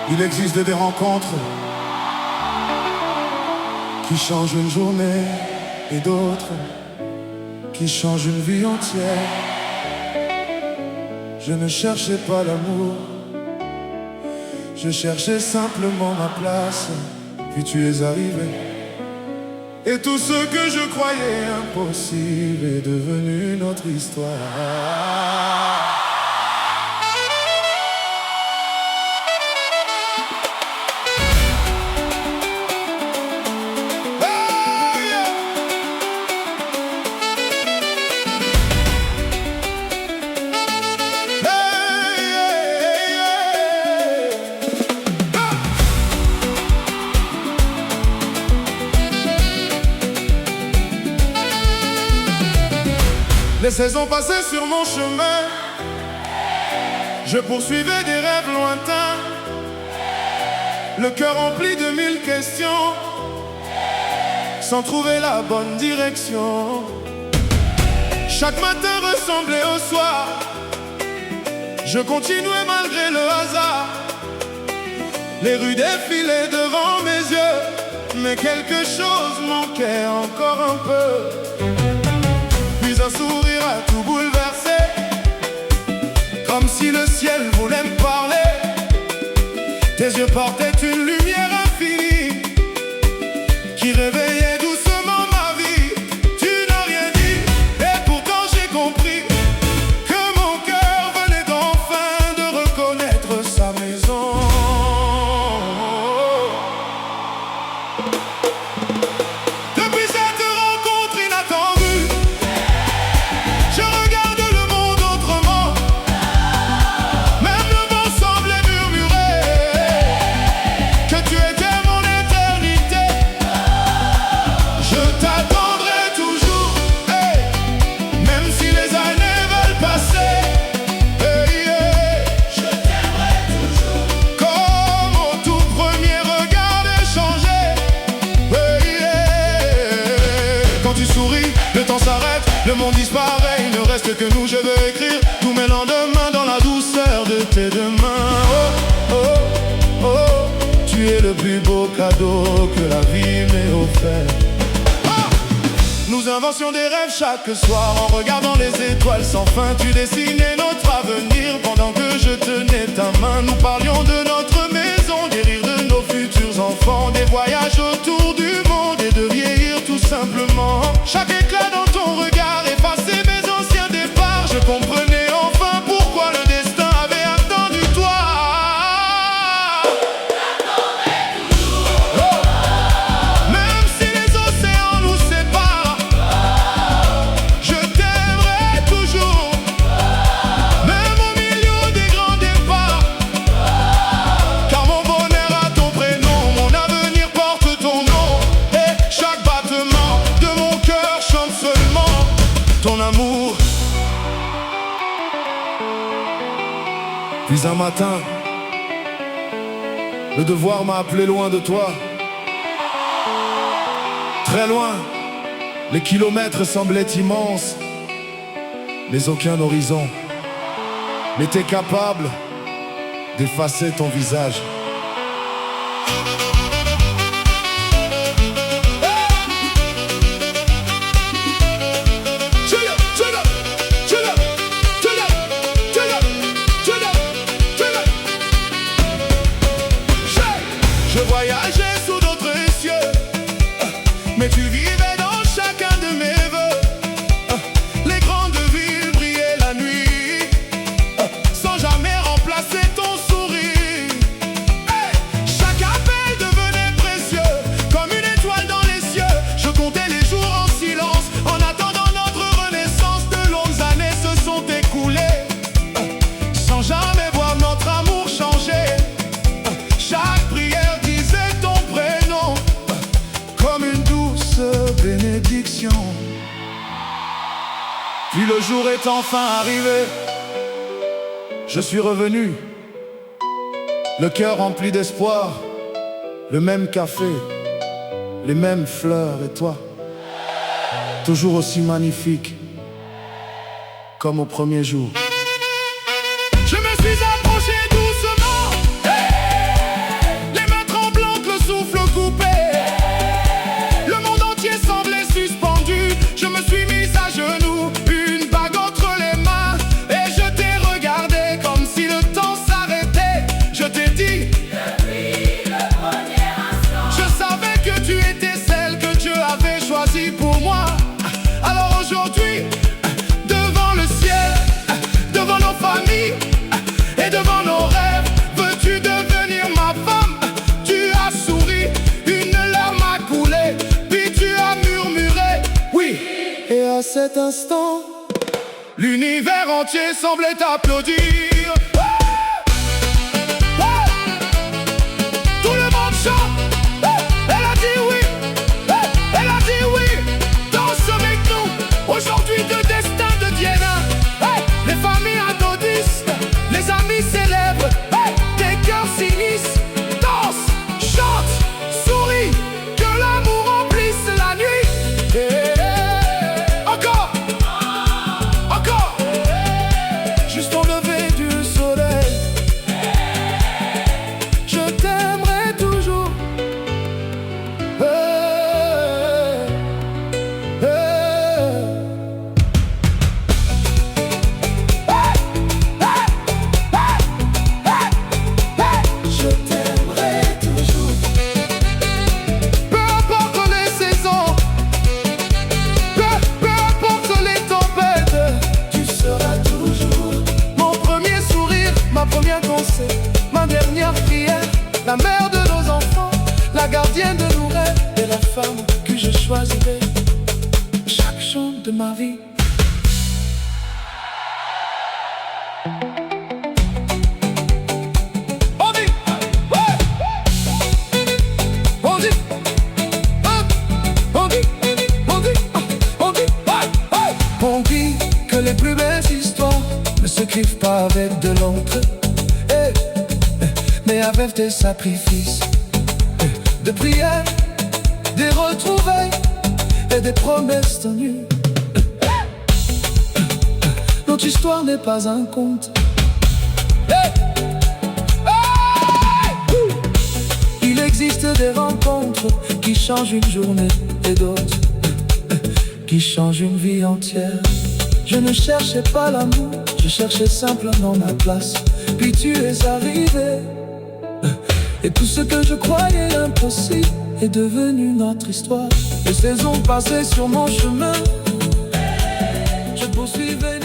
Il existe des rencontres qui changent une journée et d'autres qui changent une vie entière. Je ne cherchais pas l'amour, je cherchais simplement ma place. Puis tu es arrivé, et tout ce que je croyais impossible est devenu notre histoire. Les saisons passaient sur mon chemin, je poursuivais des rêves lointains, le cœur rempli de 1000 questions, sans trouver la bonne direction. Chaque matin ressemblait au soir, je continuais malgré le hasard. Les rues défilaient devant mes yeux, mais quelque chose manquait encore un peu. Puis un sourire a tout bouleversé, comme si le ciel voulait me parler. Tes yeux portaient une lumière infinie qui réveillait doucement ma vie. Tu n'as rien dit, et pourtant j'ai compris que mon cœur venait enfin de reconnaître sa maison. Depuis cette rencontre inattendue, je regarde le monde autrement. Même le vent semblait murmurer que tu étais mon éternité. Je t'attendrai toujours, hey, même si les années veulent passer. Hey, hey. Je t'aimerai toujours, comme au tout premier regard échangé. Hey, hey. Quand tu souris, le temps s'arrête, le monde disparaît, il ne reste que nous. Je veux écrire tous mes lendemains dans la douceur de tes deux mains. Oh, oh, oh, tu es le plus beau cadeau que la vie m'ait offert. Ah! Nous inventions des rêves chaque soir en regardant les étoiles sans fin. Tu dessinais notre avenir pendant que je tenais ta main. Nous parlions de notre maison, des rires de nos futurs enfants, des voyages autour du monde et de vieillir tout simplement. Chaque éclat dans ton regard effaçait mes anciens départs. Je comprenais enfin pourquoi le destin avait attendu toi. Oh! Même si les océans nous séparent, je t'aimerai toujours. Même au milieu des grands départs, car mon bonheur a ton prénom, mon avenir porte ton nom. Et chaque battement de mon cœur chante seulement ton amour. Puis un matin, le devoir m'a appelé loin de toi. Très loin, les kilomètres semblaient immenses, mais aucun horizon n'était capable d'effacer ton visage. Je voyageais sous d'autres cieux, mais tu vivais dans chacun de mes vœux. Les grandes villes brillaient la nuit, sans jamais remplacer ton sourire. Chaque appel devenait précieux, comme une étoile dans les cieux. Je comptais les jours en silence, en attendant notre renaissance. De longues années se sont écoulées, sans jamais voir notre amour changer. Chaque prière disait ton prénom, comme une douce bénédiction. Puis le jour est enfin arrivé, je suis revenu, le cœur rempli d'espoir, le même café, les mêmes fleurs et toi, toujours aussi magnifique, comme au premier jour. Je me suis approché doucement, instant, l'univers entier semblait applaudir. Tout le monde chante. Elle a dit oui. Elle a dit oui. Danse avec nous. Aujourd'hui, deux destins deviennent un. Les familles applaudissent. Les amis célèbrent. Des cœurs s'unissent. Danse, chante, souris. Que l'amour remplisse la nuit. Encore. Encore. Juste au lever du soleil. Je t'aimerai toujours. Je t'aimerai toujours. Peu importe les saisons, peu importe les tempêtes, tu seras toujours mon premier sourire, ma première pensée, ma dernière prière, la mère de nos enfants, la gardienne de nos rêves et la femme que je choisirai chaque jour de ma vie. On dit, ouais. On dit, on dit, on dit, on dit, ouais, ouais. On dit que les plus belles histoires ne s'écrivent pas avec de l'encre, mais avec des sacrifices, de prières, des retrouvailles et des promesses tenues. Notre histoire n'est pas un conte. Il existe des rencontres qui changent une journée et d'autres qui changent une vie entière. Je ne cherchais pas l'amour, je cherchais simplement ma place. Puis tu es arrivé, et tout ce que je croyais impossible est devenu notre histoire. Les saisons passées sur mon chemin, je poursuivais.